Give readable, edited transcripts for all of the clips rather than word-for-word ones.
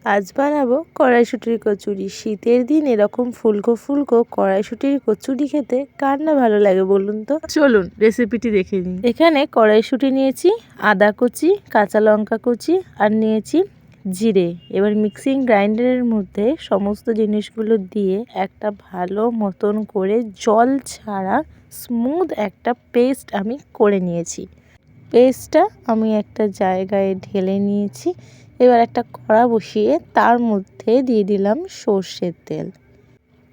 আজ বানাবো কড়াইশুঁটির কচুরি। শীতের দিন এরকম ফুলকো ফুলকো কড়াইশুঁটির কচুরি খেতে কার না ভালো লাগে বলুন তো। চলুন রেসিপিটি দেখে নিন। এখানে কড়াইশুঁটি নিয়েছি, আদা কুচি, কাঁচা লঙ্কা কুচি আর নিয়েছি জিরে। এবার মিক্সিং গ্রাইন্ডারের মধ্যে সমস্ত জিনিসগুলো দিয়ে একটা ভালো মতন করে জল ছাড়া স্মুথ একটা পেস্ট আমি করে নিয়েছি। পেস্টটা আমি একটা জায়গায় ঢেলে নিয়েছি। এবার একটা কড়া বসিয়ে তার মধ্যে দিয়ে দিলাম সর্ষের তেল।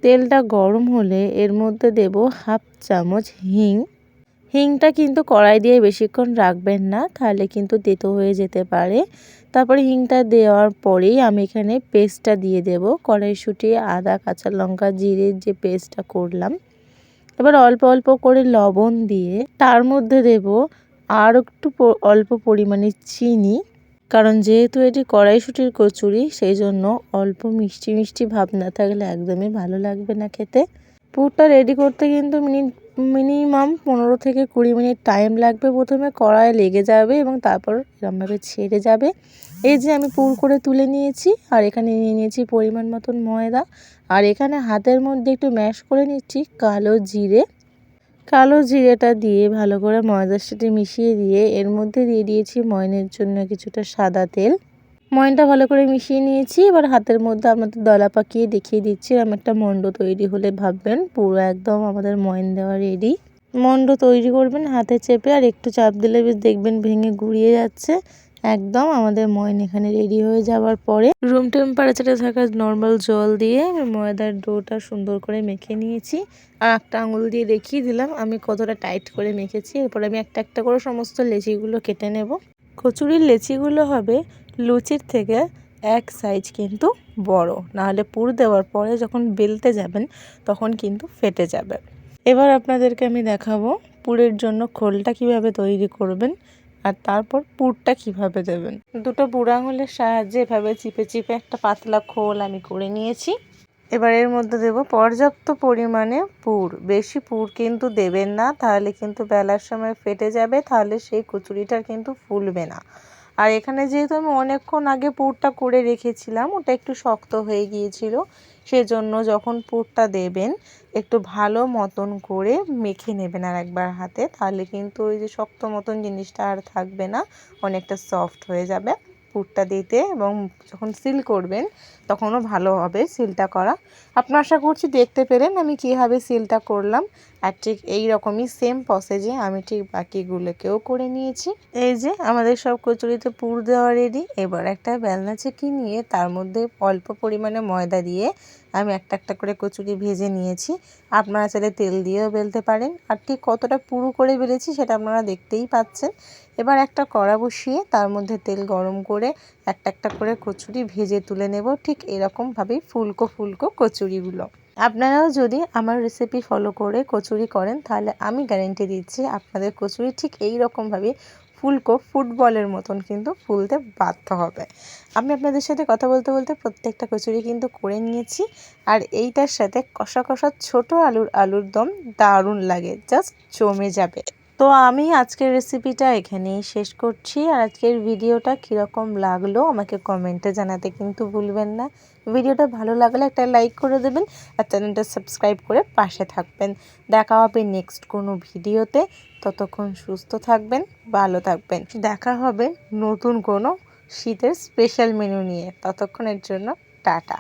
তেলটা গরম হলে এর মধ্যে দেব হাফ চামচ হিং। হিংটা কিন্তু কড়াই দিয়ে বেশিক্ষণ রাখবেন না, তাহলে কিন্তু তেতো হয়ে যেতে পারে। তারপরে হিংটা দেওয়ার পরেই আমি এখানে পেস্টটা দিয়ে দেব, কড়াইশুঁটি, আদা, কাঁচা লঙ্কা, জিরের যে পেস্টটা করলাম। এবার অল্প অল্প করে লবণ দিয়ে তার মধ্যে দেব আর একটু অল্প পরিমাণে চিনি, কারণ যেহেতু এটি কড়াইশুঁটির কচুরি সেই জন্য অল্প মিষ্টি মিষ্টি ভাব না থাকলে একদমই ভালো লাগবে না খেতে। পুরটা রেডি করতে কিন্তু মিনিমাম 15 থেকে 20 মিনিট টাইম লাগবে। প্রথমে কড়াইয়ে লেগে যাবে এবং তারপর এরকমভাবে ছেড়ে যাবে। এই যে আমি পুর করে তুলে নিয়েছি আর এখানে নিয়ে নিয়েছি পরিমাণ মতন ময়দা, আর এখানে হাতের মধ্যে একটু ম্যাশ করে নিচ্ছি কালো জিরে। কালো জিরেটা দিয়ে ভালো করে ময়দার সাথে মিশিয়ে দিয়ে এর মধ্যে দিয়ে দিয়েছি ময়নের জন্য কিছুটা সাদা তেল। ময়নটা ভালো করে মিশিয়ে নিয়েছি। এবার হাতের মধ্যে আপনাদের দলা পাকিয়ে দেখিয়ে দিচ্ছি এরকম একটা মণ্ড তৈরি হলে ভাববেন পুরো একদম আমাদের ময়ন দেওয়া রেডি। মণ্ড তৈরি করবেন হাতে চেপে, আর একটু চাপ দিলে বেশ দেখবেন ভেঙে গুঁড়িয়ে যাচ্ছে। একদম আমাদের ময়ন এখানে রেডি হয়ে যাওয়ার পরে রুম টেম্পারেচারে থাকা নর্মাল জল দিয়ে আমি ময়দার ডোটা সুন্দর করে মেখে নিয়েছি। আর একটা আঙুল দিয়ে দেখিয়ে দিলাম আমি কতটা টাইট করে মেখেছি। এরপর আমি একটা একটা করে সমস্ত লেচিগুলো কেটে নেব। কচুরির লেচিগুলো হবে লুচির থেকে এক সাইজ কিন্তু বড়, নাহলে পুর দেওয়ার পরে যখন বেলতে যাবেন তখন কিন্তু ফেটে যাবে। এবার আপনাদেরকে আমি দেখাবো পুরের জন্য খোলটা কিভাবে তৈরি করবেন আর তারপর পুরটা কিভাবে দেবেন। দুটো বুড়ো আঙুলের সাহায্যে এভাবে চিপে চিপে একটা পাতলা খোল আমি করে নিয়েছি। এবার এর মধ্যে দেব পর্যাপ্ত পরিমাণে পুর। বেশি পুর কিন্তু দেবেন না, তাহলে কিন্তু বেলার সময় ফেটে যাবে, তাহলে সেই কচুরিটা কিন্তু ফুলবে না। আর এখানে যেহেতু আমি অনেকক্ষণ আগে পুরটা করে রেখেছিলাম, ওটা একটু শক্ত হয়ে গিয়েছিল, সেজন্য যখন পুরটা দেবেন একটু ভালো মতন করে মেখে নেবেন আর একবার হাতে, তাহলে কিন্তু ওই যে শক্ত মতন জিনিসটা আর থাকবে না, অনেকটা সফট হয়ে যাবে পুরটা দিতে। এবং যখন সিল করবেন তখনও ভালো হবে সিলটা করা। আপনারা আশা করছি দেখতে পেলেন আমি কীভাবে সিলটা করলাম। আর ঠিক এই রকমই সেম প্রসেসে আমি ঠিক বাকিগুলোকেও করে নিয়েছি। এই যে আমাদের সব কচুরিতে পুর দেওয়া রেডি। এবার একটা বেলনা চেকি নিয়ে তার মধ্যে অল্প পরিমাণে ময়দা দিয়ে আমি একটা একটা করে কচুরি ভেজে নিয়েছি। আপনারা চাইলে তেল দিয়েও বেলতে পারেন। আর ঠিক কতটা পুরু করে বেলেছি সেটা আপনারা দেখতেই পাচ্ছেন। এবার একটা কড়া বসিয়ে তার মধ্যে তেল গরম করে একটা একটা করে কচুরি ভেজে তুলে নেব, ঠিক এরকমভাবেই ফুলকো ফুলকো কচুরিগুলো। আপনারাও যদি আমার রেসিপি ফলো করে কচুরি করেন তাহলে আমি গ্যারেন্টি দিচ্ছি আপনাদের কচুরি ঠিক এই রকমভাবে ফুলকো ফুটবলের মতন কিন্তু ফুলতে বাধ্য হবে। আমি আপনাদের সাথে কথা বলতে বলতে প্রত্যেকটা কচুরি কিন্তু করে নিয়েছি। আর এইটার সাথে কষা কষা ছোটো আলুর দম দারুণ লাগে, জাস্ট জমে যাবে। তো আমি আজকের রেসিপিটা এখানেই শেষ করছি। আর আজকের ভিডিওটা কীরকম লাগলো আমাকে কমেন্টে জানাতে কিন্তু ভুলবেন না। ভিডিওটা ভালো লাগলে একটা লাইক করে দেবেন আর চ্যানেলটা সাবস্ক্রাইব করে পাশে থাকবেন। দেখা হবে নেক্সট কোনো ভিডিওতে। ততক্ষণ সুস্থ থাকবেন, ভালো থাকবেন। দেখা হবে নতুন কোনো শীতের স্পেশাল মেনু নিয়ে। ততক্ষণের জন্য টাটা।